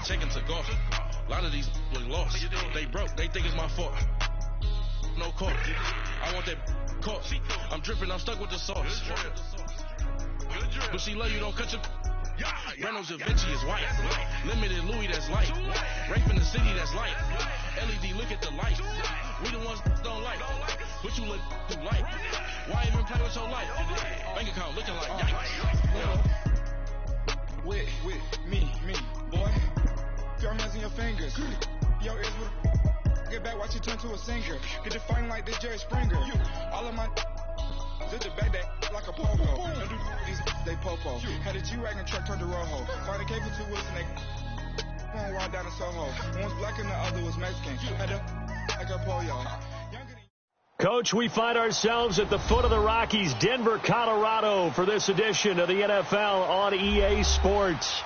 taken to golf. A lot of these look lost. They broke. They think it's my fault. No court. I want that court. I'm dripping. I'm stuck with the sauce. But she love you. Don't cut your. Reynolds Da Vinci is white. Limited Louis, that's light. Rape in the city, that's light. LED, look at the light. We the ones don't like. What you look through light. Why even play with your life? Bank account looking like yikes. With me, boy. Your hands in your fingers. Your ears with get back, watch you turn to a singer. Get to fighting like this Jerry Springer. All of my did the back that like a pogo. No do these they popo. Had a G-Wagon truck turned to Rojo. Find a cable 2 wheels and they won't ride down in Soho. One was black and the other was Mexican. Had a like a pollo. Coach, we find ourselves at the foot of the Rockies, Denver, Colorado, for this edition of the NFL on EA Sports.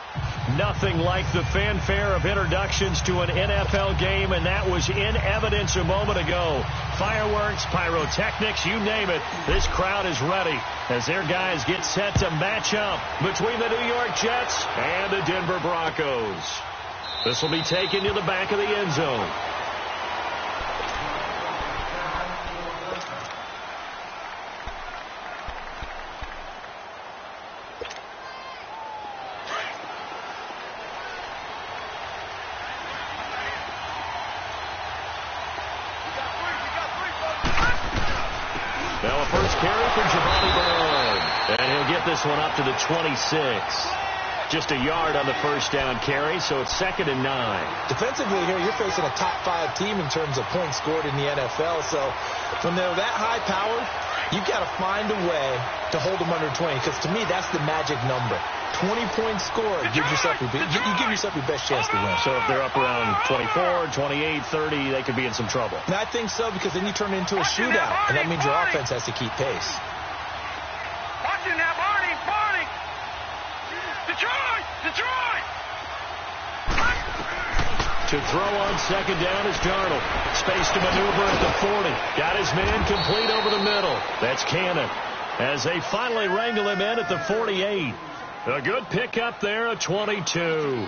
Nothing like the fanfare of introductions to an NFL game, and that was in evidence a moment ago. Fireworks, pyrotechnics, you name it. This crowd is ready as their guys get set to match up between the New York Jets and the Denver Broncos. This will be taken to the back of the end zone. This one up to the 26. Just a yard on the first down carry, so it's 2nd and 9. Defensively here, you're facing a top 5 team in terms of points scored in the NFL. So when they're that high powered, you've got to find a way to hold them under 20. Because to me, that's the magic number. 20 points scored, you give yourself your best chance to win. So if they're up around 24, 28, 30, they could be in some trouble. And I think so, because then you turn it into a shootout, and that means your offense has to keep pace. To throw on 2nd down is Darnold. Space to maneuver at the 40. Got his man complete over the middle. That's Cannon. As they finally wrangle him in at the 48. A good pickup there at 22.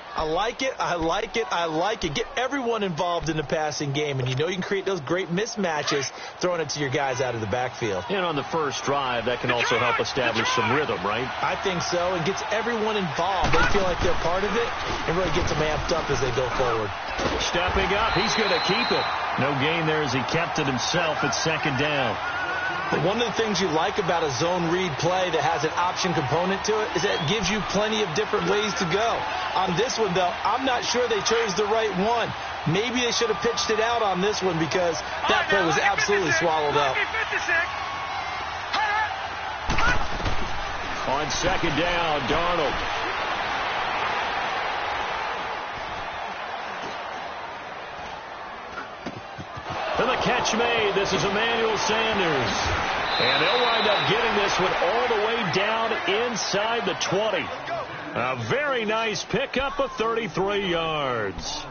I like it. I like it. I like it. Get everyone involved in the passing game, and you know you can create those great mismatches throwing it to your guys out of the backfield. And on the first drive, that can also help establish some rhythm, right? I think so. It gets everyone involved. They feel like they're part of it and really gets them amped up as they go forward. Stepping up, he's going to keep it. No gain there as he kept it himself at 2nd down. But one of the things you like about a zone read play that has an option component to it is that it gives you plenty of different ways to go. On this one, though, I'm not sure they chose the right one. Maybe they should have pitched it out on this one because that play was absolutely swallowed up. On 2nd down, Darnold. And the catch made. This is Emmanuel Sanders. And they'll wind up getting this one all the way down inside the 20. A very nice pickup of 33 yards.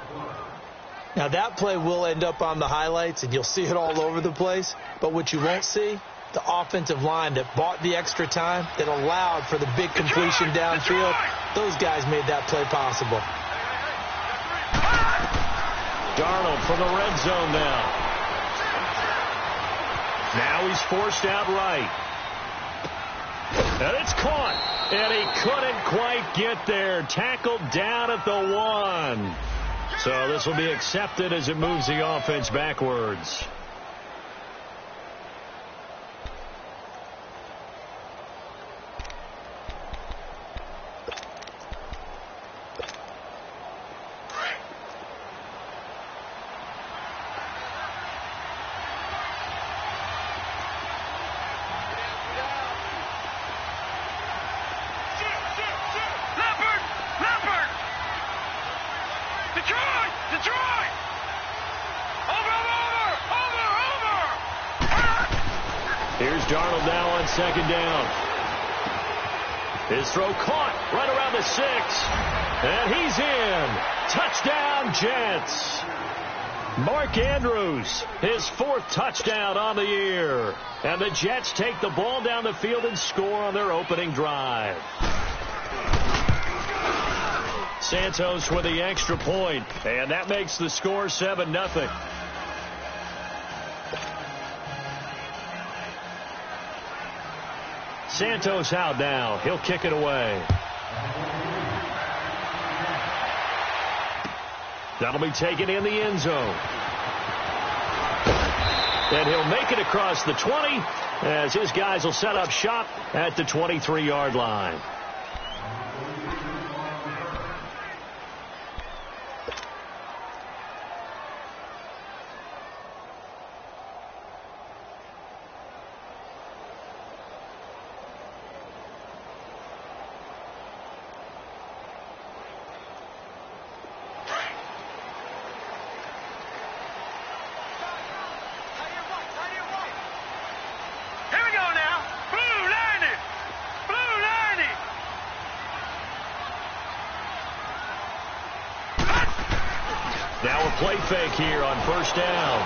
Now that play will end up on the highlights, and you'll see it all over the place. But what you won't see, the offensive line that bought the extra time, that allowed for the big completion downfield. Those guys made that play possible. Darnold from the red zone now. Now he's forced out right. And it's caught. And he couldn't quite get there. Tackled down at the 1. So this will be accepted as it moves the offense backwards. Here's Darnold now on 2nd down. His throw caught right around the 6. And he's in. Touchdown, Jets. Mark Andrews, his 4th touchdown on the year. And the Jets take the ball down the field and score on their opening drive. Santos with the extra point, and that makes the score 7-0. Santos out now. He'll kick it away. That'll be taken in the end zone. And he'll make it across the 20 as his guys will set up shop at the 23-yard line. Now a play fake here on first down.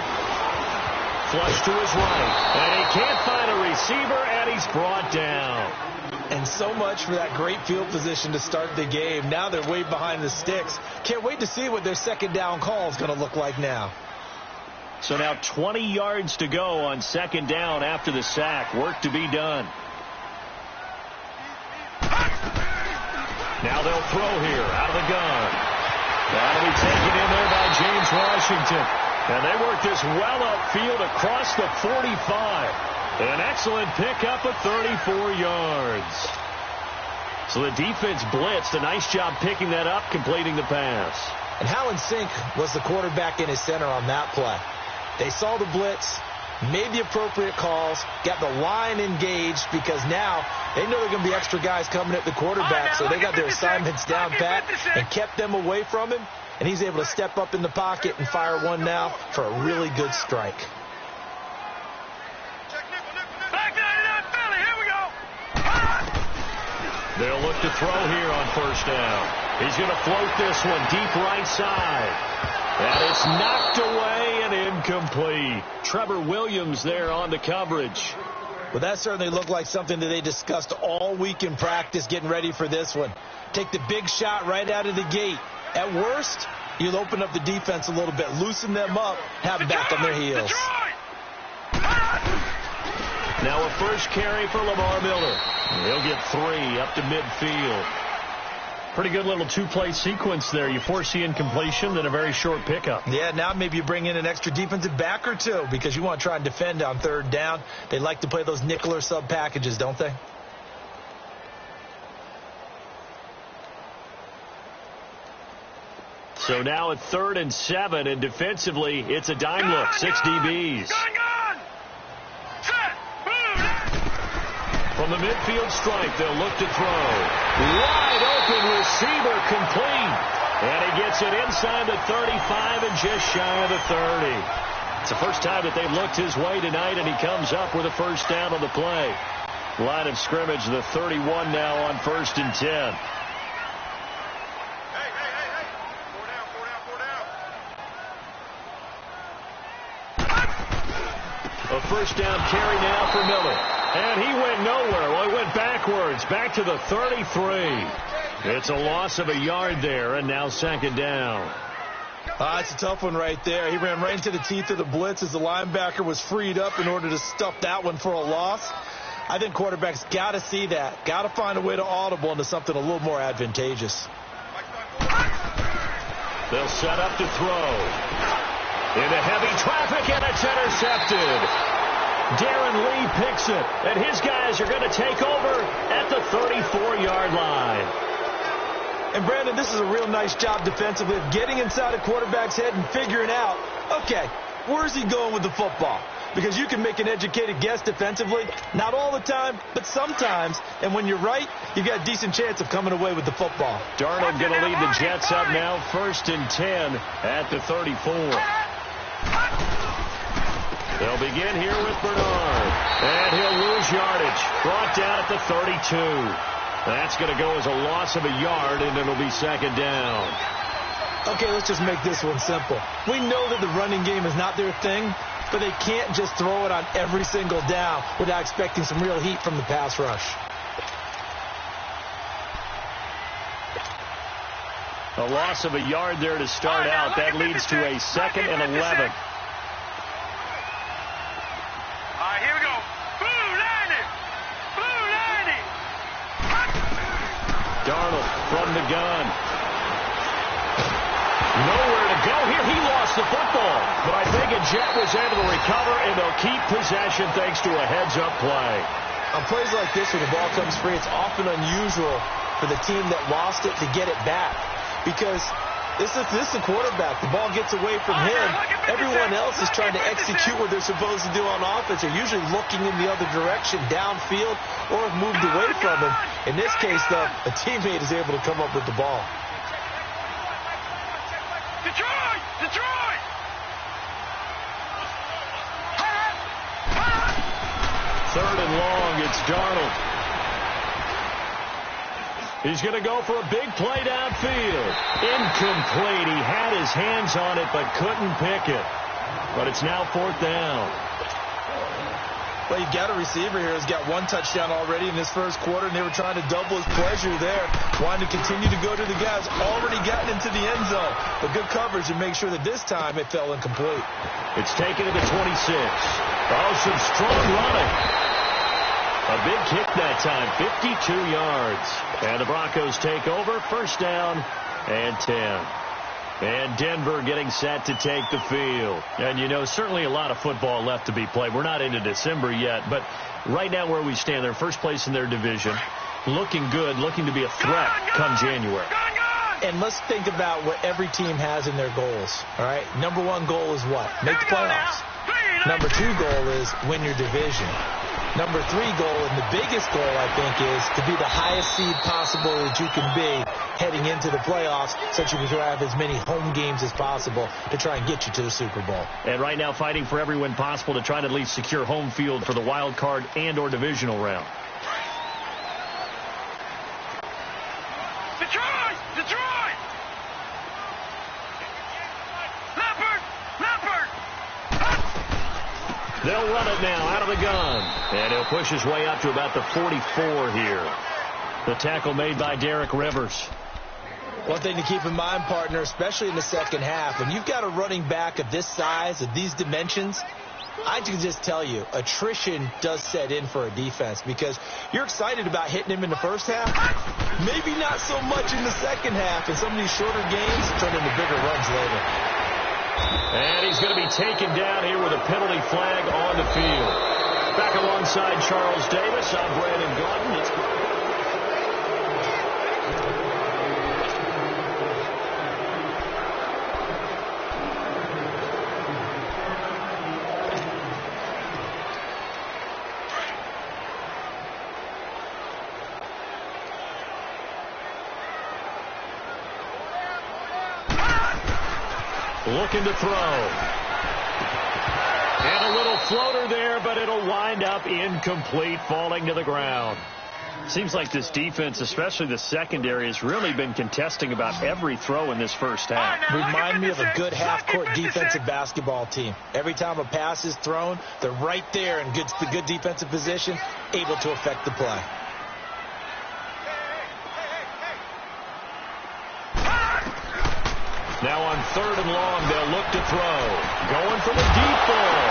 Flush to his right. And he can't find a receiver, and he's brought down. And so much for that great field position to start the game. Now they're way behind the sticks. Can't wait to see what their second down call is going to look like now. So now 20 yards to go on second down after the sack. Work to be done. Now they'll throw here out of the gun. That'll be taken in there by James Washington. And they work this well upfield across the 45. An excellent pickup of 34 yards. So the defense blitzed. A nice job picking that up, completing the pass. And how in sync was the quarterback in his center on that play? They saw the blitz, made the appropriate calls, got the line engaged because now they know there are going to be extra guys coming at the quarterback, so they got their assignments down pat and kept them away from him, and he's able to step up in the pocket and fire one now for a really good strike. They'll look to throw here on first down. He's going to float this one deep right side. And it's knocked away and incomplete. Trevor Williams there on the coverage. Well, that certainly looked like something that they discussed all week in practice getting ready for this one. Take the big shot right out of the gate. At worst, you'll open up the defense a little bit, loosen them up, have them back on their heels. Now a first carry for Lamar Miller. He'll get 3 up to midfield. Pretty good little two-play sequence there. You force the incompletion, then a very short pickup. Yeah, now maybe you bring in an extra defensive back or two because you want to try and defend on third down. They like to play those nickel or sub packages, don't they? So now at 3rd and 7, and defensively, it's a dime look. 6 DBs. From the midfield stripe, they'll look to throw. Wide open receiver complete. And he gets it inside the 35 and just shy of the 30. It's the first time that they've looked his way tonight, and he comes up with a first down on the play. Line of scrimmage, the 31 now on 1st and 10. A first down carry now for Miller. And he went nowhere. Well, he went backwards, back to the 33. It's a loss of a yard there, and now second down. It's a tough one right there. He ran right into the teeth of the blitz as the linebacker was freed up in order to stuff that one for a loss. I think quarterbacks got to see that. Got to find a way to audible into something a little more advantageous. They'll set up to throw. Into heavy traffic, and it's intercepted. Darren Lee picks it, and his guys are going to take over at the 34-yard line. And, Brandon, this is a real nice job defensively of getting inside a quarterback's head and figuring out, okay, where's he going with the football? Because you can make an educated guess defensively, not all the time, but sometimes. And when you're right, you've got a decent chance of coming away with the football. Darnold going to lead the Jets up now, 1st and 10 at the 34. They'll begin here with Bernard. And he'll lose yardage. Brought down at the 32. That's going to go as a loss of a yard, and it'll be second down. Okay, let's just make this one simple. We know that the running game is not their thing, but they can't just throw it on every single down without expecting some real heat from the pass rush. A loss of a yard there to start out. That leads to a 2nd and 11. All right, here we go. Blue 90. Darnold from the gun. Nowhere to go here. He lost the football. But I think a Jet was able to recover, and they'll keep possession thanks to a heads-up play. On plays like this, when the ball comes free, it's often unusual for the team that lost it to get it back. Because this is the quarterback. The ball gets away from him. Everyone else is trying to execute what they're supposed to do on offense. They're usually looking in the other direction, downfield, or have moved away from him. In this case, though, a teammate is able to come up with the ball. Detroit! Detroit! 3rd and long. It's Darnold. He's going to go for a big play downfield. Incomplete. He had his hands on it but couldn't pick it. But it's now 4th down. Well, you've got a receiver here who's got 1 touchdown already in this first quarter, and they were trying to double his pleasure there, wanting to continue to go to the guys already gotten into the end zone. But good coverage to make sure that this time it fell incomplete. It's taken to the 26. Oh, some strong running. A big kick that time, 52 yards. And the Broncos take over, 1st down and 10. And Denver getting set to take the field. And, you know, certainly a lot of football left to be played. We're not into December yet, but right now where we stand, they're first place in their division. Looking good, looking to be a threat come January. And let's think about what every team has in their goals, all right? Number 1 goal is what? Make the playoffs. Number 2 goal is win your division. Number 3 goal, and the biggest goal, I think, is to be the highest seed possible that you can be heading into the playoffs, so that you can have as many home games as possible to try and get you to the Super Bowl. And right now fighting for every win possible to try to at least secure home field for the wild card and or divisional round. Detroit! Detroit! Leopard! Leopard! They'll run it now out of the gun. And he'll push his way up to about the 44 here. The tackle made by Derek Rivers. One thing to keep in mind, partner, especially in the second half, when you've got a running back of this size, of these dimensions, I can just tell you, attrition does set in for a defense because you're excited about hitting him in the first half. Maybe not so much in the second half, and some of these shorter games turn into bigger runs later. And he's going to be taken down here with a penalty flag on the field. Back alongside Charles Davis, I'm Brandon Gordon. Looking to throw. And a little floater there, but it'll wind up incomplete, falling to the ground. Seems like this defense, especially the secondary, has really been contesting about every throw in this first half. Remind me of a good half-court defensive basketball team. Every time a pass is thrown, they're right there in good defensive position, able to affect the play. Now on 3rd and long, they'll look to throw. Going for the deep ball.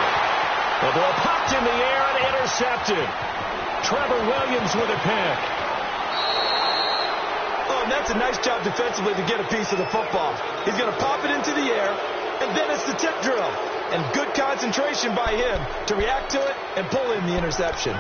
The ball popped in the air and intercepted. Trevor Williams with a pick. Oh, and that's a nice job defensively to get a piece of the football. He's going to pop it into the air, and then it's the tip drill. And good concentration by him to react to it and pull in the interception.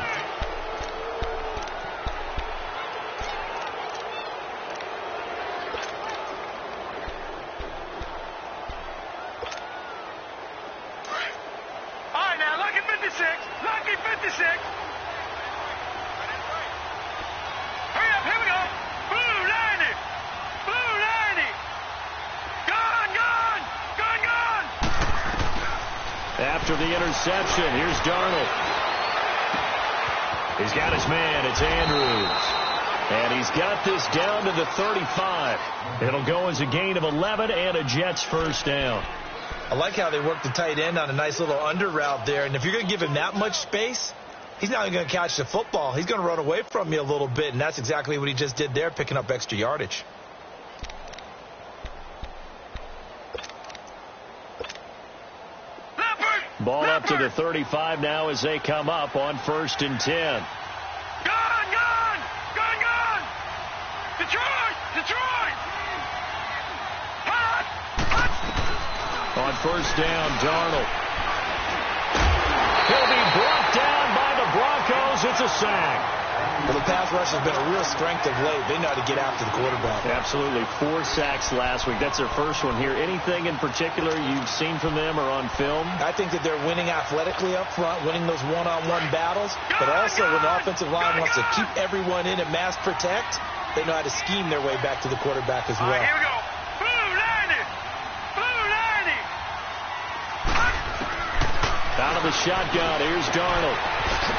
After the interception, here's Darnold. He's got his man. It's Andrews. And he's got this down to the 35. It'll go as a gain of 11 and a Jets first down. I like how they work the tight end on a nice little under route there. And if you're going to give him that much space, he's not even going to catch the football. He's going to run away from you a little bit, and that's exactly what he just did there, picking up extra yardage. Ball up to the 35 now as they come up on 1st and 10. Gone! Detroit! Hot! On 1st down, Darnold. He'll be brought down by the Broncos. It's a sack. Well, the pass rush has been a real strength of late. They know how to get after the quarterback. Absolutely. 4 sacks last week. That's their first one here. Anything in particular you've seen from them or on film? I think that they're winning athletically up front, winning those one-on-one battles, but also when the offensive line wants to keep everyone in and mass protect, they know how to scheme their way back to the quarterback as well. All right, here we go. Blue 90. Out of the shotgun, here's Darnold.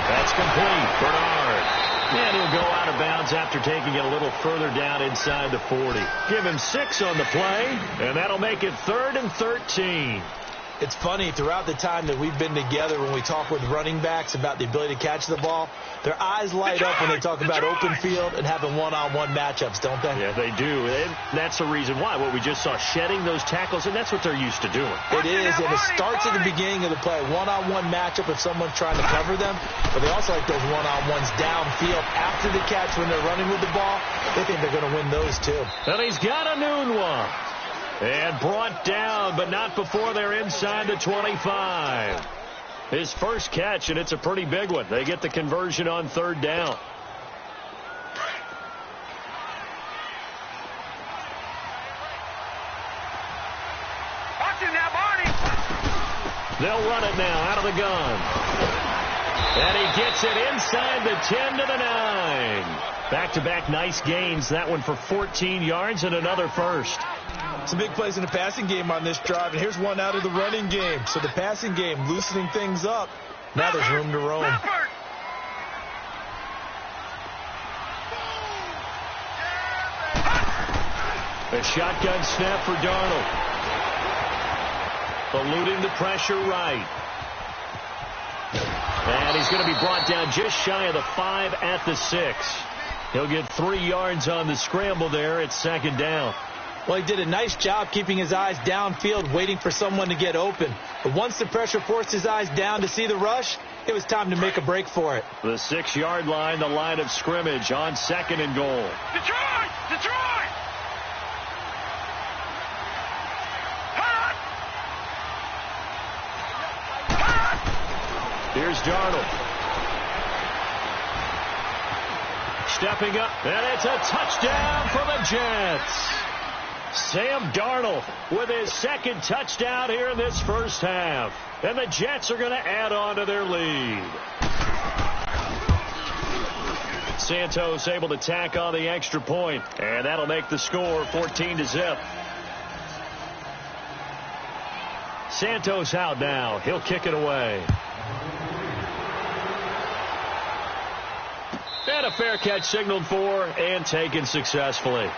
That's complete. Bernard. And he'll go out of bounds after taking it a little further down inside the 40. Give him 6 on the play, and that'll make it 3rd and 13. It's funny, throughout the time that we've been together, when we talk with running backs about the ability to catch the ball, their eyes light up when they talk about open field and having one-on-one matchups, don't they? Yeah, they do. And that's the reason why. What we just saw, shedding those tackles, and that's what they're used to doing. It is, and it starts at the beginning of the play. One-on-one matchup if someone's trying to cover them, but they also like those one-on-ones downfield after the catch when they're running with the ball. They think they're going to win those, too. And he's got a noon one. And brought down, but not before they're inside the 25. His first catch, and it's a pretty big one. They get the conversion on 3rd down. Watch him now, Barney. They'll run it now out of the gun. And he gets it inside the 10 to the 9. Back-to-back nice gains. That one for 14 yards and another first. Some big plays in the passing game on this drive, and here's one out of the running game. So the passing game loosening things up. Now there's room to roam. A shotgun snap for Darnold. Eluding the pressure right. And he's going to be brought down just shy of the 5 at the 6. He'll get 3 yards on the scramble there at 2nd down. Well, he did a nice job keeping his eyes downfield, waiting for someone to get open. But once the pressure forced his eyes down to see the rush, it was time to make a break for it. The 6-yard line, the line of scrimmage on 2nd and goal. Detroit! Here's Darnold. Stepping up, and it's a touchdown for the Jets. Sam Darnold with his 2nd touchdown here in this first half. And the Jets are going to add on to their lead. Santos able to tack on the extra point, and that'll make the score 14-0. Santos out now. He'll kick it away. And a fair catch signaled for and taken successfully.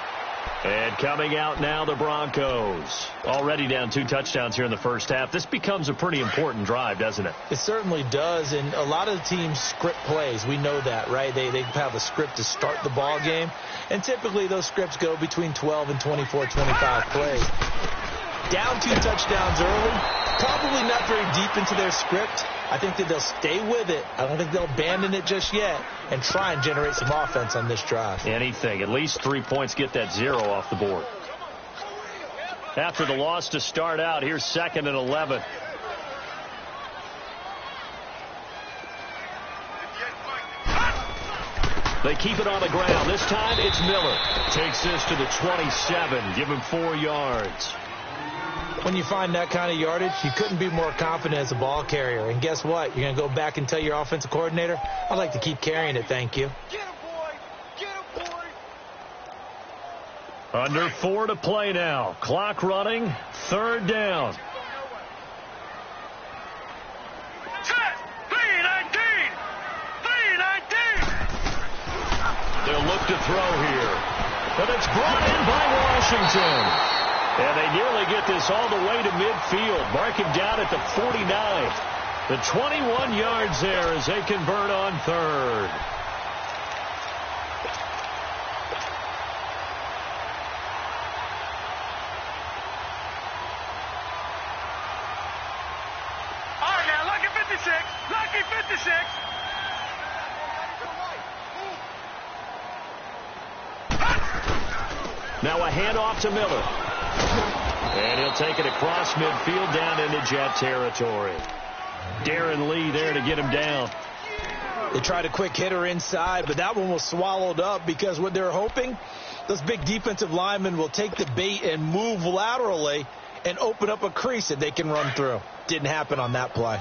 And coming out now, the Broncos. Already down 2 touchdowns here in the first half. This becomes a pretty important drive, doesn't it? It certainly does, and a lot of the teams script plays. We know that, right? They have a script to start the ball game, and typically those scripts go between 12 and 24, 25 plays. Down 2 touchdowns early, probably not very deep into their script. I think that they'll stay with it. I don't think they'll abandon it just yet and try and generate some offense on this drive. Anything. At least 3 points, get that 0 off the board. After the loss to start out, here's 2nd and 11. They keep it on the ground. This time it's Miller. Takes this to the 27. Give him 4 yards. When you find that kind of yardage, you couldn't be more confident as a ball carrier. And guess what? You're going to go back and tell your offensive coordinator, I'd like to keep carrying it, thank you. Get him, boy! Get him, boy! Under 4 to play now. Clock running. 3rd down. Set! 3-19! 3-19! They'll look to throw here. But it's brought in by Washington. And they nearly get this all the way to midfield. Mark him down at the 49. The 21 yards there as they convert on 3rd. All right, now Now a handoff to Miller. And he'll take it across midfield down into Jet territory. Darren Lee there to get him down. They tried a quick hitter inside, but that one was swallowed up because what they're hoping, those big defensive linemen will take the bait and move laterally and open up a crease that they can run through. Didn't happen on that play.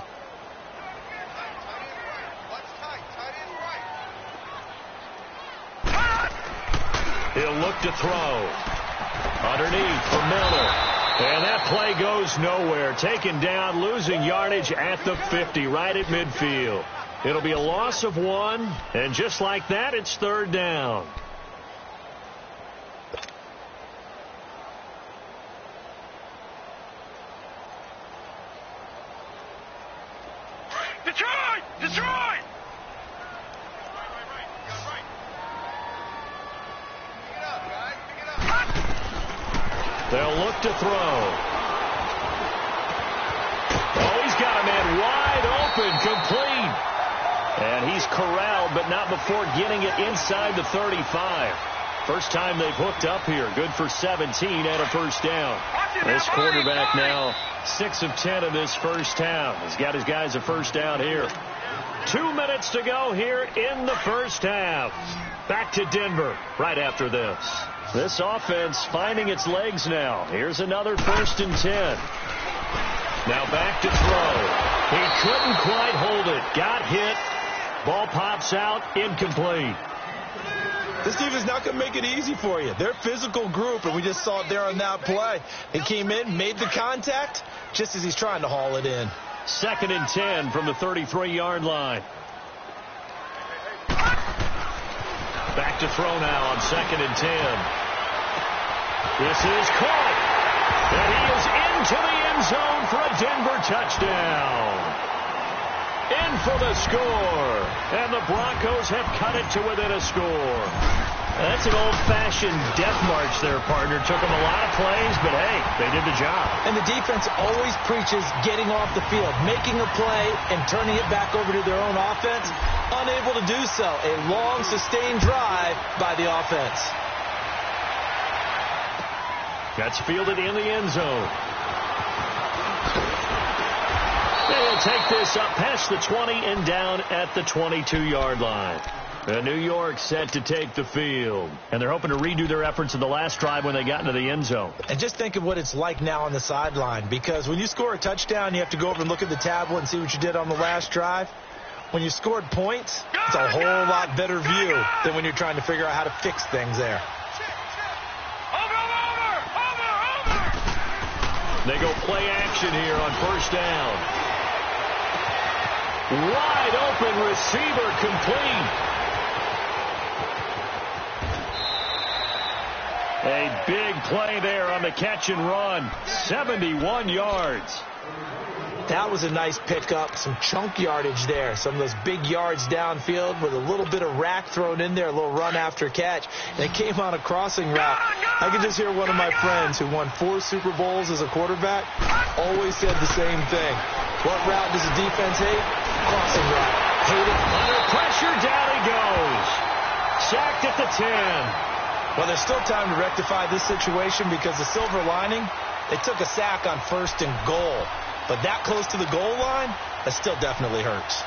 He'll look to throw. Underneath for Miller. And that play goes nowhere. Taken down, losing yardage at the 50, right at midfield. It'll be a loss of 1, and just like that, it's third down. Detroit! Detroit! They'll look to throw. Oh, he's got a man wide open, complete. And he's corralled, but not before getting it inside the 35. First time they've hooked up here. Good for 17 and a first down. This quarterback now 6 of 10 in this first half. He's got his guys a first down here. 2 minutes to go here in the first half. Back to Denver right after this. This offense finding its legs now. Here's another 1st and 10. Now back to throw. He couldn't quite hold it. Got hit. Ball pops out. Incomplete. This team is not going to make it easy for you. They're a physical group, and we just saw it there on that play. He came in, made the contact, just as he's trying to haul it in. 2nd and 10 from the 33-yard line. Back to throw now on 2nd and 10. This is caught. And he is into the end zone for a Denver touchdown. In for the score. And the Broncos have cut it to within a score. That's an old-fashioned death march there, partner. Took them a lot of plays, but hey, they did the job. And the defense always preaches getting off the field, making a play, and turning it back over to their own offense. Unable to do so. A long, sustained drive by the offense. That's fielded in the end zone. They'll take this up past the 20 and down at the 22-yard line. And New York set to take the field. And they're hoping to redo their efforts in the last drive when they got into the end zone. And just think of what it's like now on the sideline. Because when you score a touchdown, you have to go over and look at the tablet and see what you did on the last drive. When you scored points, it's a whole lot better view than when you're trying to figure out how to fix things there. They go play action here on first down. Wide open receiver complete. A big play there on the catch and run. 71 yards. That was a nice pickup. Some chunk yardage there. Some of those big yards downfield with a little bit of rack thrown in there, a little run after catch. And it came on a crossing route. I can just hear one of my friends who won 4 Super Bowls as a quarterback always said the same thing. What route does the defense hate? Crossing route. Hate it. Under pressure, down he goes. Sacked at the 10. Well, there's still time to rectify this situation because the silver lining, they took a sack on 1st and goal. But that close to the goal line, that still definitely hurts.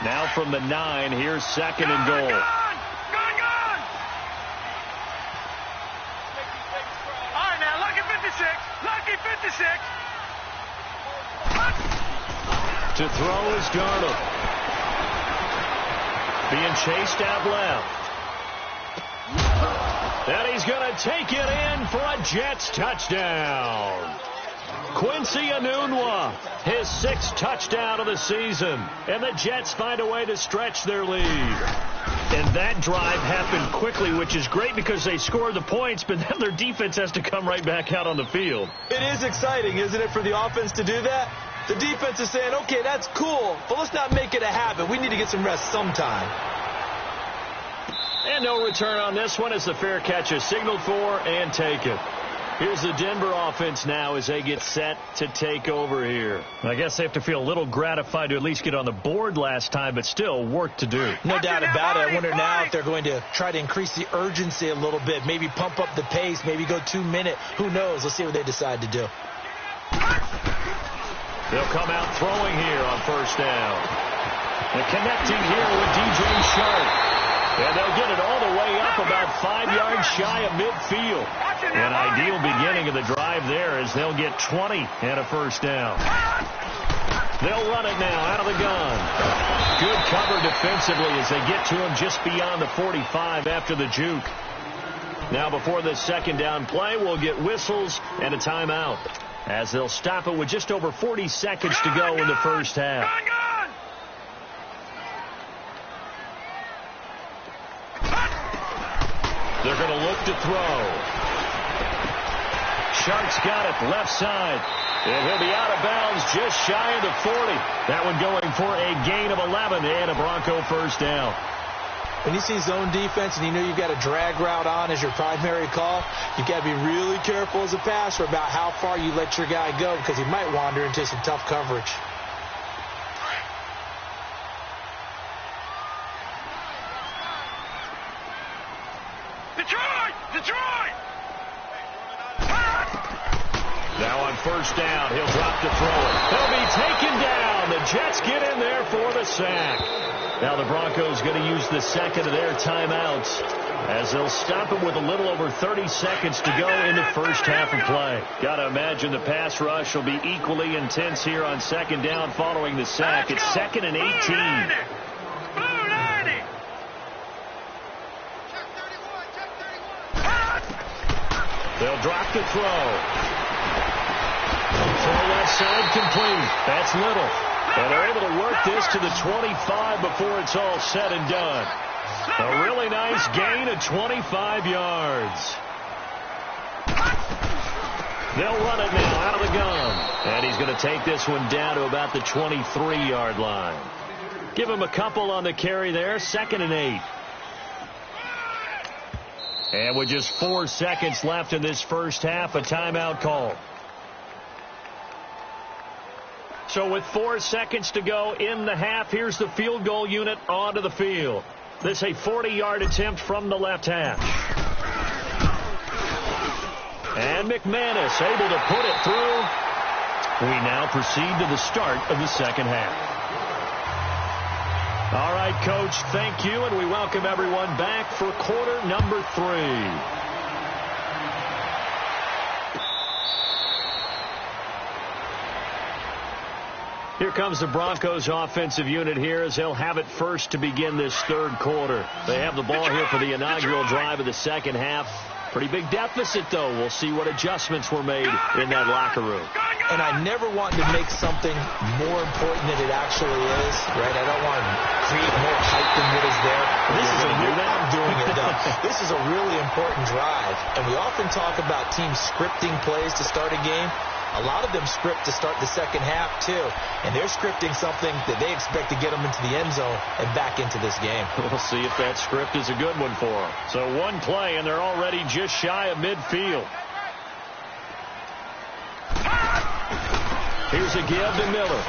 Now from the 9, here's 2nd and goal. Gone! All right, now, lucky 56. Lucky 56. To throw is Darnold. Being chased out left. And he's going to take it in for a Jets touchdown. Quincy Enunwa, his 6th touchdown of the season. And the Jets find a way to stretch their lead. And that drive happened quickly, which is great because they scored the points, but then their defense has to come right back out on the field. It is exciting, isn't it, for the offense to do that? The defense is saying, okay, that's cool, but let's not make it a habit. We need to get some rest sometime. And no return on this one as the fair catch is signaled for and taken. Here's the Denver offense now as they get set to take over here. I guess they have to feel a little gratified to at least get on the board last time, but still work to do. No doubt about it. I wonder now if they're going to try to increase the urgency a little bit, maybe pump up the pace, maybe go 2 minute. Who knows? Let's see what they decide to do. They'll come out throwing here on first down. And connecting here with DJ Sharp. And they'll get it all the way up about 5 yards shy of midfield. An ideal beginning of the drive there as they'll get 20 and a first down. They'll run it now out of the gun. Good cover defensively as they get to him just beyond the 45 after the juke. Now before this second down play, we'll get whistles and a timeout as they'll stop it with just over 40 seconds to go in the first half. They're going to look to throw. Shark's got it left side. And he'll be out of bounds just shy of the 40. That one going for a gain of 11 and a Bronco first down. When you see zone defense and you know you've got a drag route on as your primary call, you've got to be really careful as a passer about how far you let your guy go because he might wander into some tough coverage. Detroit! Now on first down, he'll drop to throw it. He'll be taken down. The Jets get in there for the sack. Now the Broncos going to use the second of their timeouts as they'll stop it with a little over 30 seconds to go in the first half of play. Got to imagine the pass rush will be equally intense here on second down following the sack. It's 2nd and 18. They'll drop to throw. Throw left side complete. That's Little. And they're able to work this to the 25 before it's all said and done. A really nice gain of 25 yards. They'll run it now out of the gun. And he's going to take this one down to about the 23-yard line. Give him a couple on the carry there. 2nd and 8. And with just 4 seconds left in this first half, a timeout call. So with 4 seconds to go in the half, here's the field goal unit onto the field. This a 40-yard attempt from the left hash. And McManus able to put it through. We now proceed to the start of the second half. All right, Coach, thank you, and we welcome everyone back for quarter number 3. Here comes the Broncos offensive unit here as they'll have it first to begin this third quarter. They have the ball here for the inaugural drive of the second half. Pretty big deficit, though. We'll see what adjustments were made in that locker room. And I never want to make something more important than it actually is, right? I don't want to create more hype than what is there. I'm doing it, though. This is a really important drive. And we often talk about teams scripting plays to start a game. A lot of them script to start the second half, too. And they're scripting something that they expect to get them into the end zone and back into this game. We'll see if that script is a good one for them. So one play, and they're already just shy of midfield. Here's a give to Miller.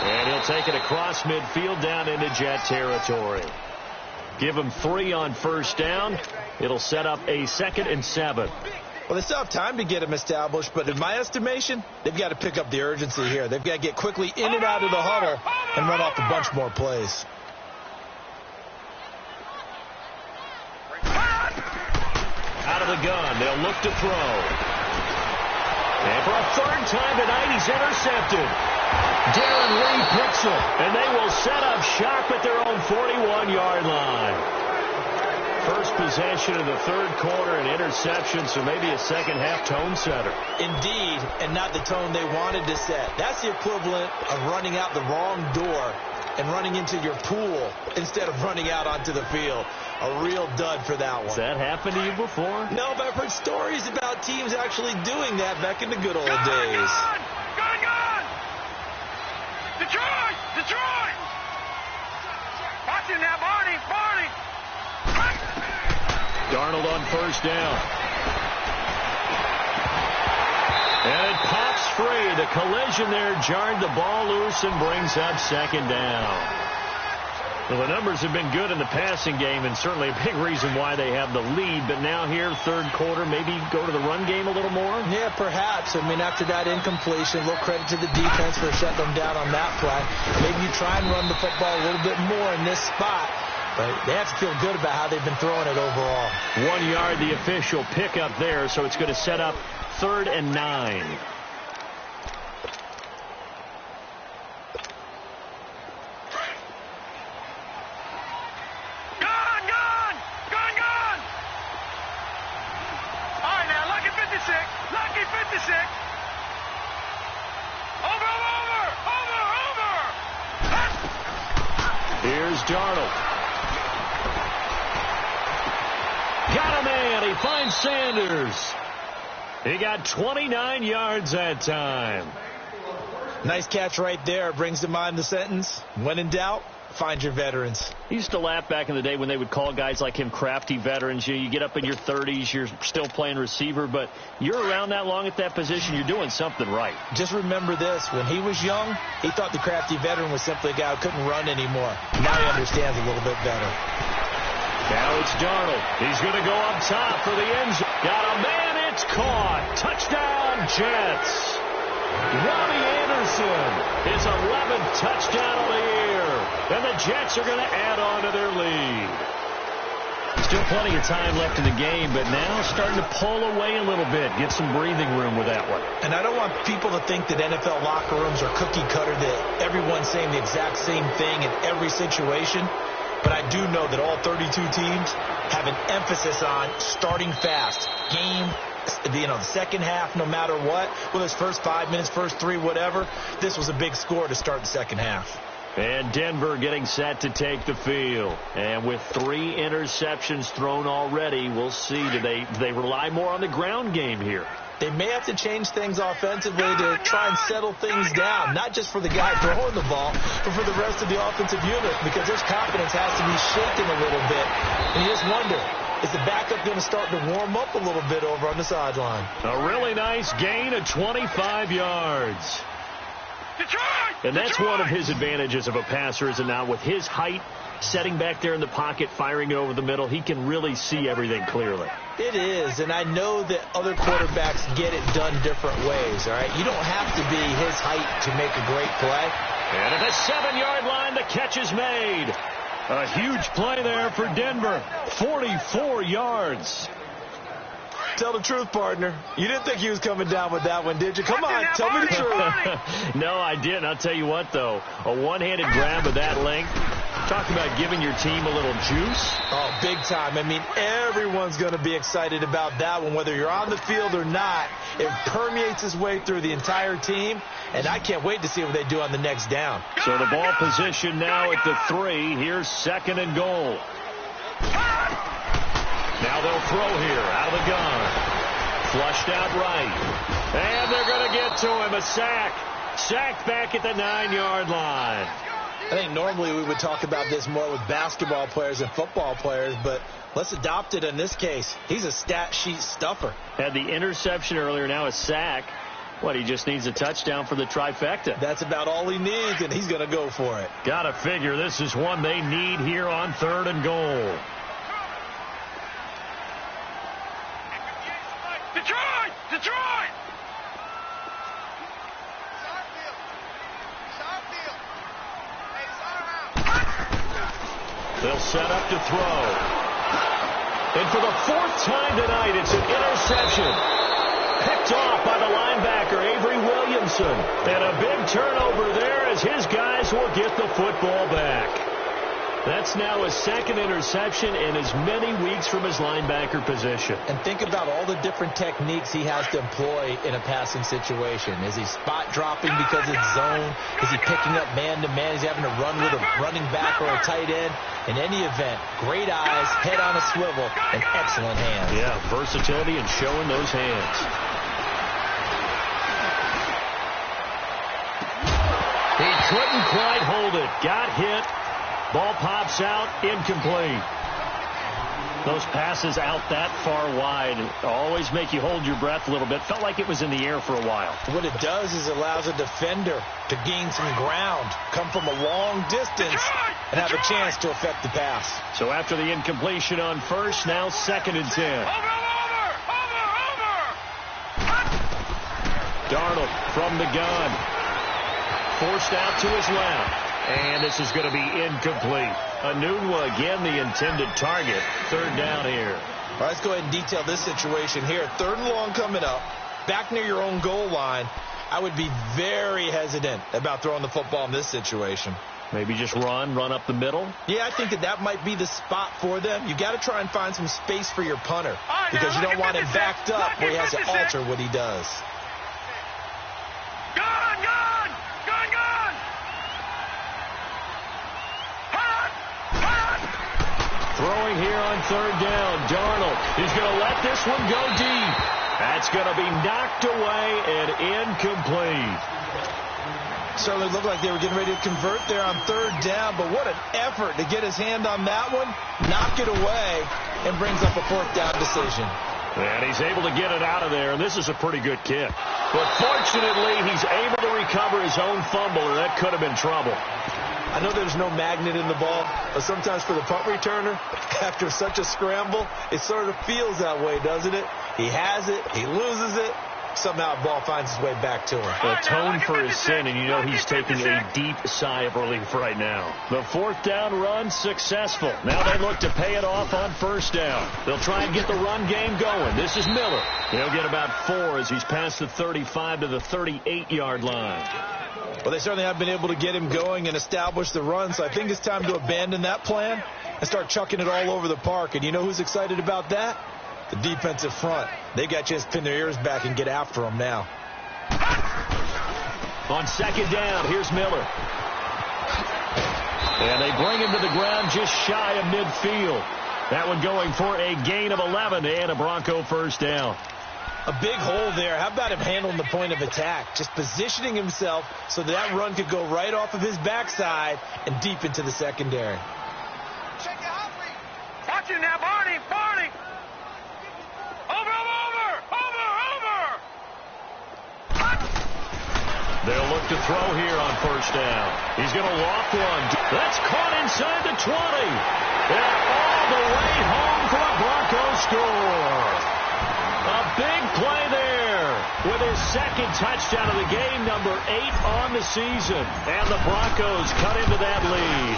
And he'll take it across midfield down into Jet territory. Give him 3 on first down. It'll set up a 2nd and 7. Well, they still have time to get him established, but in my estimation, they've got to pick up the urgency here. They've got to get quickly in and out of the huddle and run off a bunch more plays. Out of the gun, they'll look to throw. And for a 3rd time tonight, he's intercepted. Darren Lee picks him, and they will set up shop at their own 41-yard line. First possession of the third quarter, an interception, so maybe a second half tone setter. Indeed, and not the tone they wanted to set. That's the equivalent of running out the wrong door and running into your pool instead of running out onto the field. A real dud for that one. Has that happened to you before? No, but I've heard stories about teams actually doing that back in the good old days. Gun! Detroit! Watch it now, Barney! Darnold on first down. the collision there jarred the ball loose and brings up second down. Well, the numbers have been good in the passing game, and certainly a big reason why they have the lead. But now here, third quarter, maybe go to the run game a little more? Yeah, perhaps. I mean, after that incompletion, a little credit to the defense for shutting them down on that play. Maybe you try and run the football a little bit more in this spot. But they have to feel good about how they've been throwing it overall. 1 yard, the official pickup there, so it's going to set up 3rd and 9. Here's Darnold. Got a man. He finds Sanders. He got 29 yards that time. Nice catch right there. Brings to mind the sentence, when in doubt, find your veterans. He used to laugh back in the day when they would call guys like him crafty veterans. You get up in your 30s, you're still playing receiver, but you're around that long at that position, you're doing something right. Just remember this. When he was young, he thought the crafty veteran was simply a guy who couldn't run anymore. Now he understands a little bit better. Now it's Darnold. He's going to go up top for the end zone. Got a man. It's caught. Touchdown, Jets. Robbie Anderson, his 11th touchdown of the year. And the Jets are going to add on to their lead. Still plenty of time left in the game, but now starting to pull away a little bit. Get some breathing room with that one. And I don't want people to think that NFL locker rooms are cookie cutter, that everyone's saying the exact same thing in every situation. But I do know that all 32 teams have an emphasis on starting fast. The second half, no matter what, whether it's first 5 minutes, first 3, whatever, this was a big score to start the second half. And Denver getting set to take the field. And with 3 interceptions thrown already, we'll see. Do they rely more on the ground game here? They may have to change things offensively to try and settle things down, not just for the guy throwing the ball, but for the rest of the offensive unit, because their confidence has to be shaken a little bit. And you just wonder, is the backup going to start to warm up a little bit over on the sideline? A really nice gain of 25 yards. And that's one of his advantages of a passer, is it not? With his height, setting back there in the pocket, firing over the middle, he can really see everything clearly. It is, and I know that other quarterbacks get it done different ways, all right? You don't have to be his height to make a great play. And at the 7-yard line, the catch is made. A huge play there for Denver. 44 yards. Tell the truth, partner. You didn't think he was coming down with that one, did you? Come on, tell me the truth. No, I didn't. I'll tell you what, though. A one-handed grab of that length. Talk about giving your team a little juice. Oh, big time. I mean, everyone's going to be excited about that one, whether you're on the field or not. It permeates its way through the entire team, and I can't wait to see what they do on the next down. So the ball position now at the 3. Here's 2nd and goal. Now they'll throw here out of the gun. Flushed out right. And they're going to get to him. A sack. Sacked back at the 9-yard line. I think normally we would talk about this more with basketball players and football players, but let's adopt it in this case. He's a stat sheet stuffer. Had the interception earlier, now a sack. What, he just needs a touchdown for the trifecta. That's about all he needs, and he's going to go for it. Gotta figure this is one they need here on 3rd and goal. Detroit! They'll set up to throw. And for the 4th time tonight, it's an interception. Picked off by the linebacker, Avery Williamson. And a big turnover there as his guys will get the football back. That's now his 2nd interception in as many weeks from his linebacker position. And think about all the different techniques he has to employ in a passing situation. Is he spot dropping because it's zone? Is he picking up man-to-man? Is he having to run with a running back or a tight end? In any event, great eyes, head on a swivel, and excellent hands. Yeah, versatility and showing those hands. He couldn't quite hold it. Got hit. Ball pops out, incomplete. Those passes out that far wide always make you hold your breath a little bit. Felt like it was in the air for a while. What it does is it allows a defender to gain some ground, come from a long distance, and have a chance to affect the pass. So after the incompletion on first, now 2nd and 10. Darnold from the gun. Forced out to his left. And this is going to be incomplete. Anunwa again the intended target. 3rd down here. All right, let's go ahead and detail this situation here. 3rd and long coming up. Back near your own goal line. I would be very hesitant about throwing the football in this situation. Maybe just run up the middle? Yeah, I think that might be the spot for them. You got to try and find some space for your punter because you don't want him backed up where he has to alter what he does. Throwing here on 3rd down. Darnold. He's going to let this one go deep. That's going to be knocked away and incomplete. Certainly looked like they were getting ready to convert there on 3rd down, but what an effort to get his hand on that one, knock it away, and brings up a 4th down decision. And he's able to get it out of there, and this is a pretty good kick. But fortunately, he's able to recover his own fumble, and that could have been trouble. I know there's no magnet in the ball, but sometimes for the punt returner, after such a scramble, it sort of feels that way, doesn't it? He has it, he loses it, somehow the ball finds its way back to him. Atone for his sin, and you know he's taking a deep sigh of relief right now. The 4th down run successful. Now they look to pay it off on 1st down. They'll try and get the run game going. This is Miller. He'll get about 4 as he's past the 35 to the 38-yard line. Well, they certainly have been able to get him going and establish the run, so I think it's time to abandon that plan and start chucking it all over the park. And you know who's excited about that? The defensive front. They got a chance to pin their ears back and get after him now. On 2nd down, here's Miller. And they bring him to the ground just shy of midfield. That one going for a gain of 11 and a Bronco 1st down. A big hole there. How about him handling the point of attack? Just positioning himself so that run could go right off of his backside and deep into the secondary. Watch it now, Barney. Over. They'll look to throw here on 1st down. He's going to loft one. That's caught inside the 20. And all the way home for a Broncos score. A big play there with his 2nd touchdown of the game, number 8 on the season. And the Broncos cut into that lead.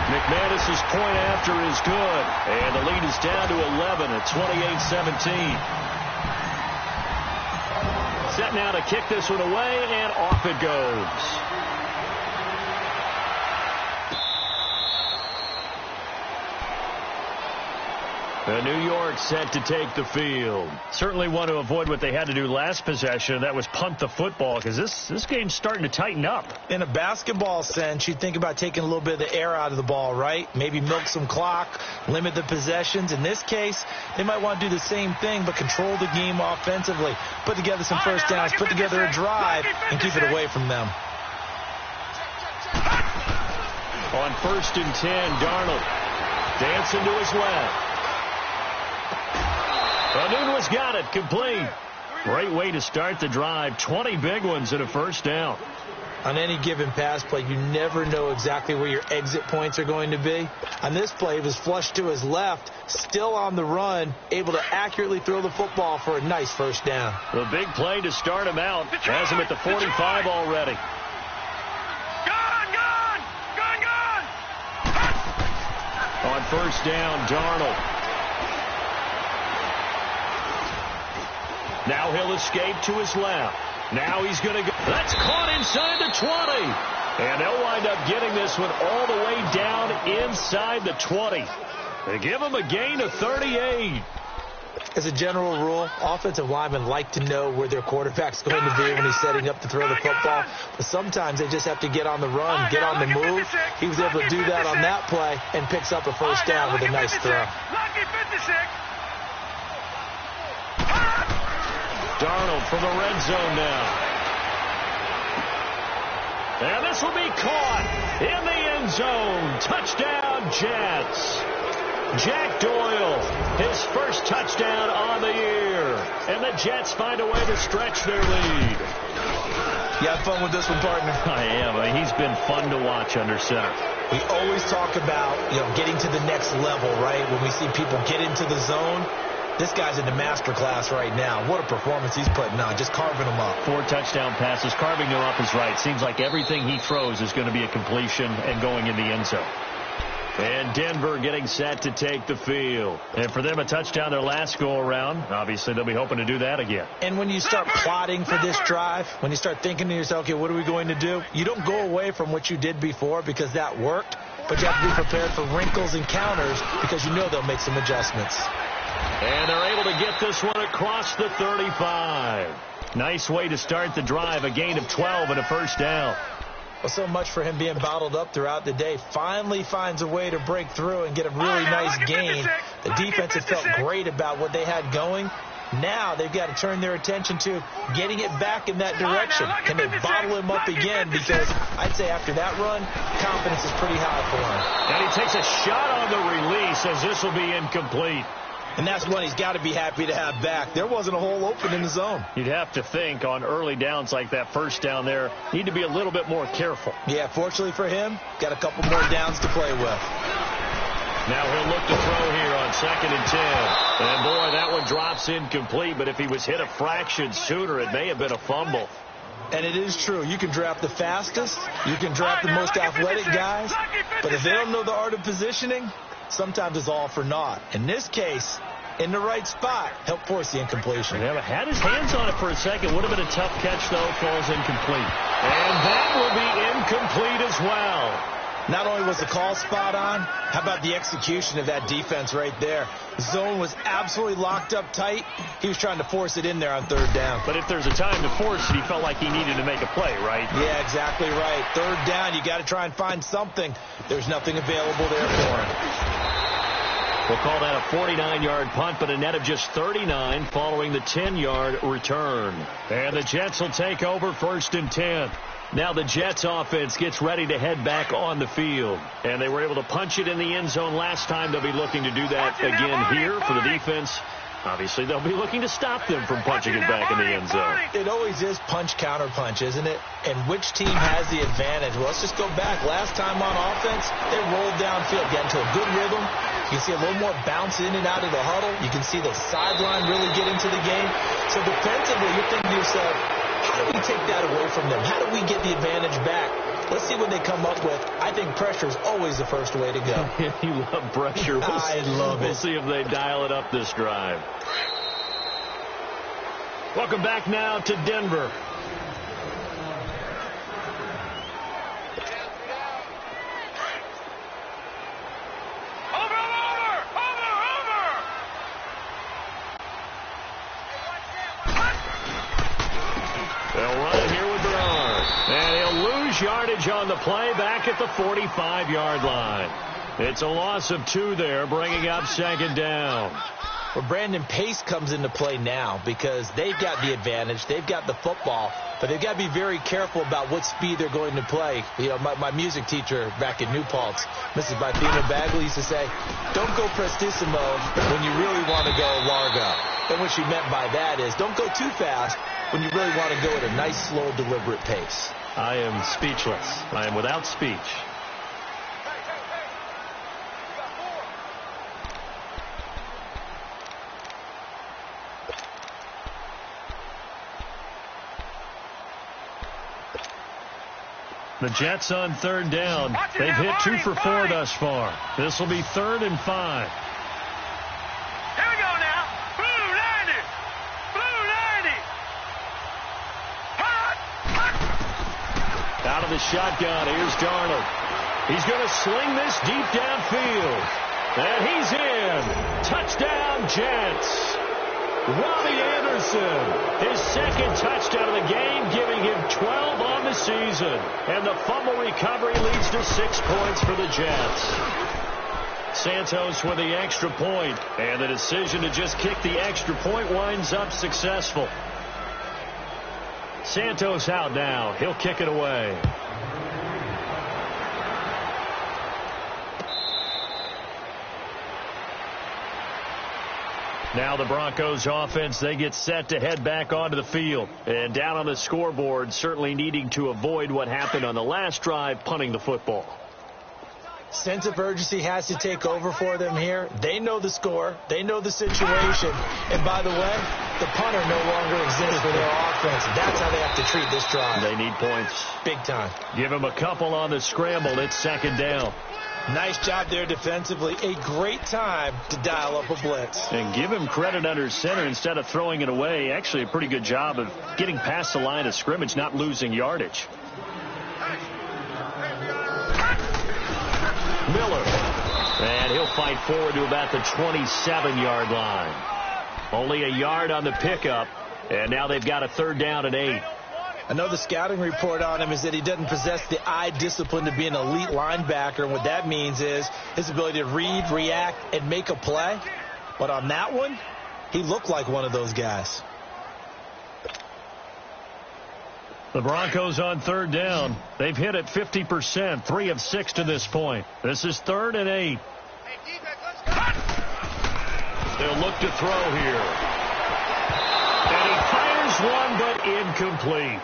McManus's point after is good. And the lead is down to 11 at 28-17. Set now to kick this one away, and off it goes. New York set to take the field. Certainly want to avoid what they had to do last possession. That was punt the football, because this game's starting to tighten up. In a basketball sense, you think about taking a little bit of the air out of the ball, right? Maybe milk some clock, limit the possessions. In this case, they might want to do the same thing, but control the game offensively. Put together some 1st downs, put together a drive, and keep it away from them. On 1st and 10, Darnold dancing to his left. Anunwa's got it, complete. Great way to start the drive. 20 big ones and a 1st down. On any given pass play, you never know exactly where your exit points are going to be. On this play, it was flushed to his left, still on the run, able to accurately throw the football for a nice 1st down. The big play to start him out. Has him at the 45 already. On 1st down, Darnold. Now he'll escape to his left. Now he's going to go. That's caught inside the 20. And they'll wind up getting this one all the way down inside the 20. They give him a gain of 38. As a general rule, offensive linemen like to know where their quarterback's going to be when he's setting up to throw the football. But sometimes they just have to get on the run, get on the move. He was able to do that on that play and picks up a 1st down with a nice throw. Darnold from the red zone now. And this will be caught in the end zone. Touchdown, Jets. Jack Doyle, his first touchdown on the year. And the Jets find a way to stretch their lead. You have fun with this one, partner? I am. I mean, he's been fun to watch under center. We always talk about, getting to the next level, right? When we see people get into the zone, this guy's in the master class right now. What a performance he's putting on, just carving them up. 4 touchdown passes. Carving them up is right. Seems like everything he throws is going to be a completion and going in the end zone. And Denver getting set to take the field. And for them, a touchdown their last go-around. Obviously, they'll be hoping to do that again. And when you start plotting for this drive, when you start thinking to yourself, okay, what are we going to do? You don't go away from what you did before because that worked, but you have to be prepared for wrinkles and counters because you know they'll make some adjustments. And they're able to get this one across the 35. Nice way to start the drive, a gain of 12 and a first down. Well, so much for him being bottled up throughout the day. Finally finds a way to break through and get a really nice gain. The defense had felt great about what they had going. Now they've got to turn their attention to getting it back in that direction. Can they bottle him up again? Because I'd say after that run, confidence is pretty high for him. And he takes a shot on the release as this will be incomplete. And that's one he's got to be happy to have back. There wasn't a hole open in the zone. You'd have to think on early downs like that first down there, need to be a little bit more careful. Yeah, fortunately for him, got a couple more downs to play with. Now he'll look to throw here on 2nd and 10. And boy, that one drops incomplete, but if he was hit a fraction sooner, it may have been a fumble. And it is true. You can draft the fastest. You can draft the most athletic guys. But if they don't know the art of positioning, sometimes it's all for naught. In this case, in the right spot, helped force the incompletion. Yeah, but had his hands on it for a second. Would have been a tough catch, though. Falls incomplete. And that will be incomplete as well. Not only was the call spot on, how about the execution of that defense right there? The zone was absolutely locked up tight. He was trying to force it in there on 3rd down. But if there's a time to force it, he felt like he needed to make a play, right? Yeah, exactly right. 3rd down, you got to try and find something. There's nothing available there for him. We'll call that a 49-yard punt, but a net of just 39 following the 10-yard return. And the Jets will take over 1st and 10. Now the Jets offense gets ready to head back on the field. And they were able to punch it in the end zone last time. They'll be looking to do that again here for the defense. Obviously, they'll be looking to stop them from punching it back in the end zone. It always is punch, counter punch, isn't it? And which team has the advantage? Well, let's just go back. Last time on offense, they rolled downfield, got into a good rhythm. You can see a little more bounce in and out of the huddle. You can see the sideline really get into the game. So defensively, you're thinking to yourself, how do we take that away from them? How do we get the advantage back? Let's see what they come up with. I think pressure is always the first way to go. You love pressure. I love it. We'll see if they dial it up this drive. Welcome back now to Denver. They'll run it here with Bernard. And he'll lose yardage on the play back at the 45-yard line. It's a loss of 2 there, bringing up 2nd down. Well, Brandon, pace comes into play now because they've got the advantage. They've got the football, but they've got to be very careful about what speed they're going to play. You know, my music teacher back in New Paltz, Mrs. Bythena Bagley, used to say, don't go prestissimo when you really want to go largo. And what she meant by that is don't go too fast when you really want to go at a nice, slow, deliberate pace. I am speechless. I am without speech. The Jets on 3rd down. They've hit 2 for 4 thus far. This will be 3rd and 5. Here we go now. Blue 90. Blue 90. Hot. Out of the shotgun. Here's Darnold. He's going to sling this deep downfield. And he's in. Touchdown, Jets. Robbie Anderson, his 2nd touchdown of the game, giving him 12 on the season. And the fumble recovery leads to 6 points for the Jets. Santos with the extra point, and the decision to just kick the extra point winds up successful. Santos out now. He'll kick it away. Now the Broncos offense, they get set to head back onto the field. And down on the scoreboard, certainly needing to avoid what happened on the last drive, punting the football. Sense of urgency has to take over for them here. They know the score. They know the situation. And by the way, the punter no longer exists for their offense. That's how they have to treat this drive. They need points. Big time. Give them a couple on the scramble. It's second down. Nice job there defensively. A great time to dial up a blitz. And give him credit under center instead of throwing it away. Actually, a pretty good job of getting past the line of scrimmage, not losing yardage. Miller. And he'll fight forward to about the 27-yard line. Only a yard on the pickup. And now they've got a third down and 8. I know the scouting report on him is that he doesn't possess the eye discipline to be an elite linebacker. And what that means is his ability to read, react, and make a play. But on that one, he looked like one of those guys. The Broncos on third down. They've hit it 50%, 3 of 6 to this point. This is 3rd and 8. They'll look to throw here. And he fires one, but incomplete.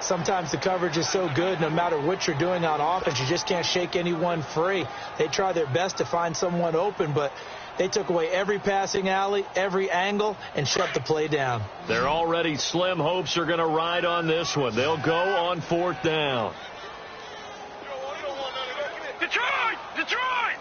Sometimes the coverage is so good, no matter what you're doing on offense, you just can't shake anyone free. They try their best to find someone open, but they took away every passing alley, every angle, and shut the play down. Their already slim hopes are going to ride on this one. They'll go on 4th down. Detroit! Detroit!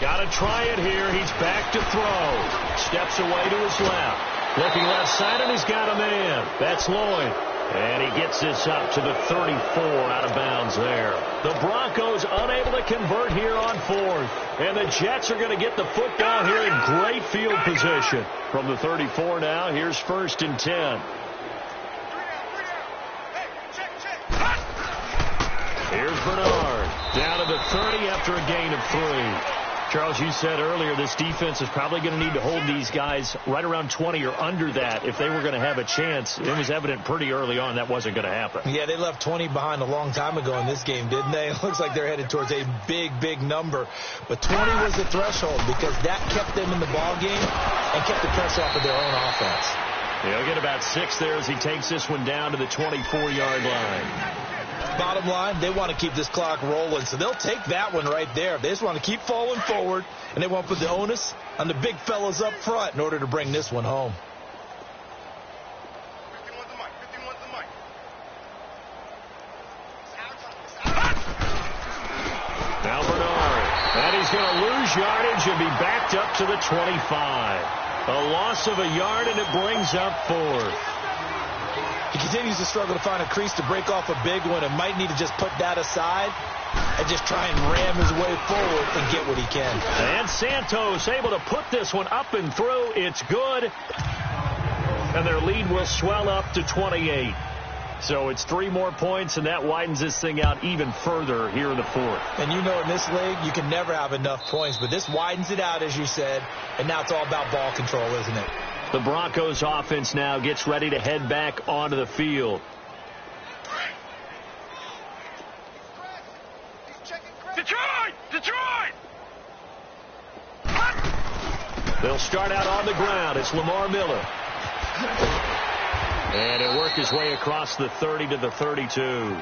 Got to try it here. He's back to throw. Steps away to his left. Looking left side, and he's got a man. That's Lloyd. And he gets this up to the 34 out of bounds there. The Broncos unable to convert here on 4th. And the Jets are going to get the football here in great field position. From the 34 now, here's 1st and 10. Here's Bernard. Down to the 30 after a gain of 3. Charles, you said earlier this defense is probably going to need to hold these guys right around 20 or under that if they were going to have a chance. It was evident pretty early on that wasn't going to happen. Yeah, they left 20 behind a long time ago in this game, didn't they? It looks like they're headed towards a big, big number. But 20 was the threshold because that kept them in the ball game and kept the pressure off of their own offense. He'll get about 6 there as he takes this one down to the 24-yard line. Bottom line, they want to keep this clock rolling, so they'll take that one right there. They just want to keep falling forward, and they want to put the onus on the big fellas up front in order to bring this one home. 51's the mic. 51's the mic. Now Bernard. And he's going to lose yardage and be backed up to the 25. A loss of a yard, and it brings up 4th. He continues to struggle to find a crease to break off a big one and might need to just put that aside and just try and ram his way forward and get what he can. And Santos able to put this one up and through. It's good. And their lead will swell up to 28. So it's 3 more points, and that widens this thing out even further here in the 4th. And you know in this league, you can never have enough points, but this widens it out, as you said, and now it's all about ball control, isn't it? The Broncos offense now gets ready to head back onto the field. Detroit! Detroit! They'll start out on the ground. It's Lamar Miller. And he'll work his way across the 30 to the 32.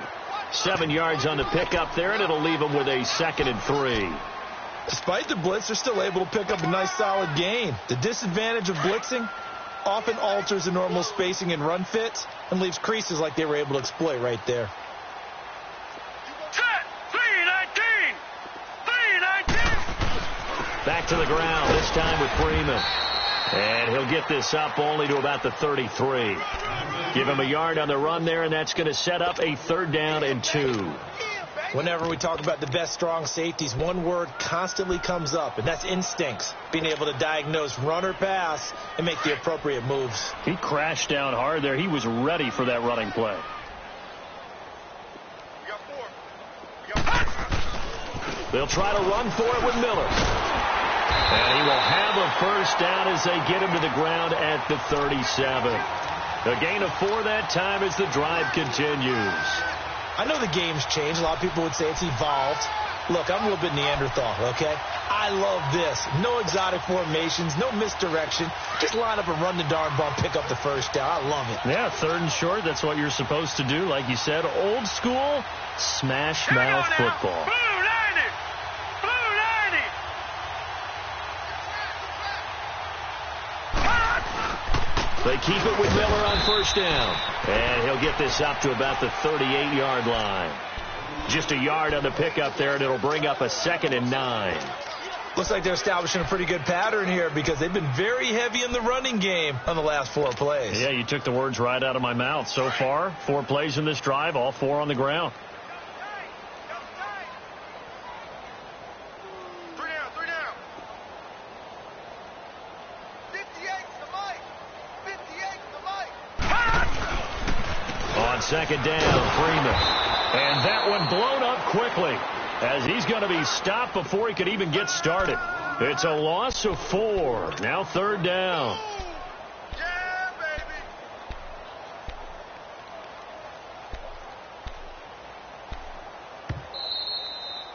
7 yards on the pickup there, and it'll leave him with a 2nd and 3. Despite the blitz, they're still able to pick up a nice solid gain. The disadvantage of blitzing often alters the normal spacing and run fits and leaves creases like they were able to exploit right there. Set! 319! 319! Back to the ground, this time with Freeman. And he'll get this up only to about the 33. Give him a yard on the run there, and that's going to set up a 3rd down and 2. Whenever we talk about the best strong safeties, one word constantly comes up, and that's instincts. Being able to diagnose run or pass and make the appropriate moves. He crashed down hard there. He was ready for that running play. They'll try to run for it with Miller. And he will have a 1st down as they get him to the ground at the 37. A gain of 4 that time as the drive continues. I know the game's changed. A lot of people would say it's evolved. Look, I'm a little bit Neanderthal, okay? I love this. No exotic formations, no misdirection. Just line up and run the darn ball, pick up the first down. I love it. Yeah, 3rd and short. That's what you're supposed to do. Like you said, old school smash mouth football. Blue 90! Blue 90! They keep it with Miller on 1st down. And he'll get this up to about the 38-yard line. Just a yard on the pickup there, and it'll bring up a 2nd and 9. Looks like they're establishing a pretty good pattern here because they've been very heavy in the running game on the last 4 plays. Yeah, you took the words right out of my mouth. So far, 4 plays in this drive, all 4 on the ground. 3 down, 3 down. 58 to Mike. 58 to Mike. On 2nd down, Freeman. And that one blown up quickly as he's going to be stopped before he could even get started. It's a loss of 4. Now 3rd down. Yeah, baby.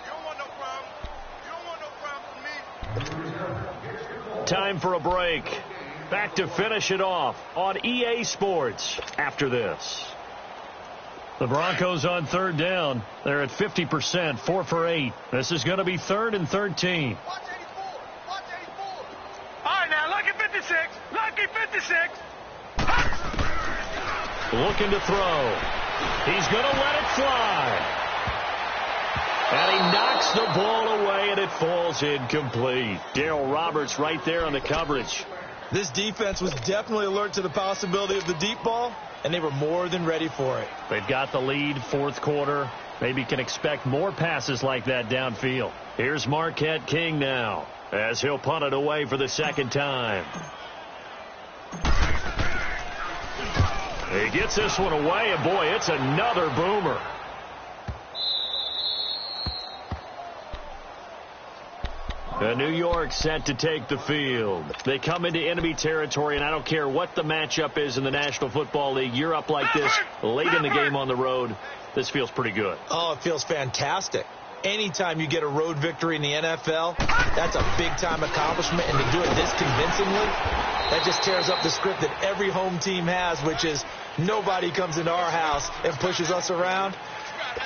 You don't want no problem. You don't want no problem with me. Time for a break. Back to finish it off on EA Sports after this. The Broncos on 3rd down. They're at 50%, 4 for 8. This is going to be 3rd and 13. Watch 84. Watch 84. All right, now, lucky 56. Lucky 56. Looking to throw. He's going to let it fly. And he knocks the ball away, and it falls incomplete. Darryl Roberts right there on the coverage. This defense was definitely alert to the possibility of the deep ball, and they were more than ready for it. They've got the lead, 4th quarter. Maybe can expect more passes like that downfield. Here's Marquette King now as he'll punt it away for the 2nd time. He gets this one away, and boy, it's another boomer. And New York set to take the field. They come into enemy territory, and I don't care what the matchup is in the National Football League. You're up like this late in the game on the road. This feels pretty good. Oh, it feels fantastic. Anytime you get a road victory in the NFL, that's a big-time accomplishment, and to do it this convincingly, that just tears up the script that every home team has, which is nobody comes into our house and pushes us around.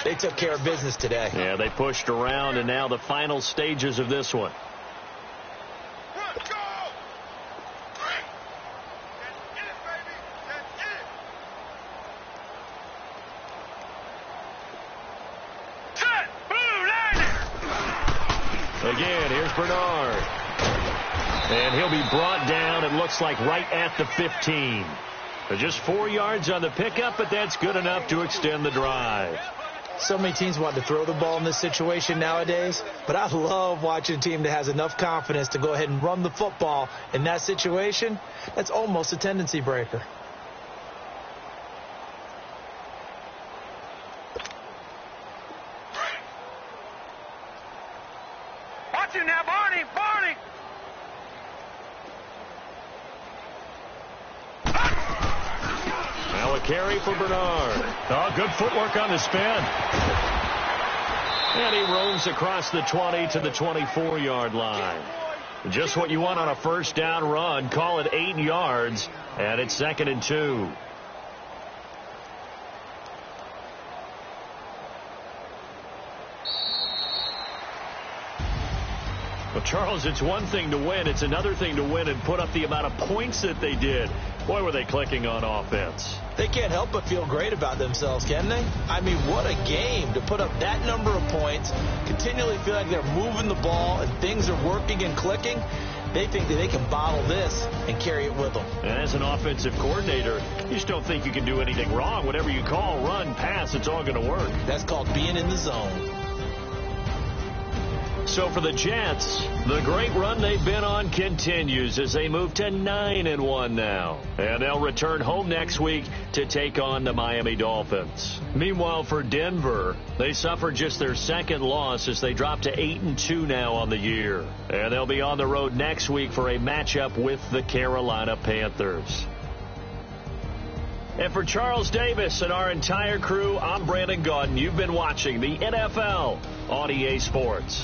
They took care of business today. Yeah, they pushed around, and now the final stages of this one. Let's go. Let's get it, baby. Let's get it. Set. Blue 90. Again, here's Bernard. And he'll be brought down, it looks like, right at the 15. Just 4 yards on the pickup, but that's good enough to extend the drive. So many teams want to throw the ball in this situation nowadays, but I love watching a team that has enough confidence to go ahead and run the football. In that situation, that's almost a tendency breaker. Watch it now, Barney. Barney. Now a carry for Bernard. Oh, good footwork on the spin. And he roams across the 20 to the 24-yard line. Just what you want on a 1st down run. Call it 8 yards, and it's 2nd and 2. Well, Charles, it's one thing to win. It's another thing to win and put up the amount of points that they did. Boy, were they clicking on offense. They can't help but feel great about themselves, can they? I mean, what a game to put up that number of points, continually feel like they're moving the ball and things are working and clicking. They think that they can bottle this and carry it with them. And as an offensive coordinator, you just don't think you can do anything wrong. Whatever you call, run, pass, it's all going to work. That's called being in the zone. So for the Jets, the great run they've been on continues as they move to 9-1 now. And they'll return home next week to take on the Miami Dolphins. Meanwhile, for Denver, they suffered just their 2nd loss as they drop to 8-2 now on the year. And they'll be on the road next week for a matchup with the Carolina Panthers. And for Charles Davis and our entire crew, I'm Brandon Gaudin. You've been watching the NFL on EA Sports.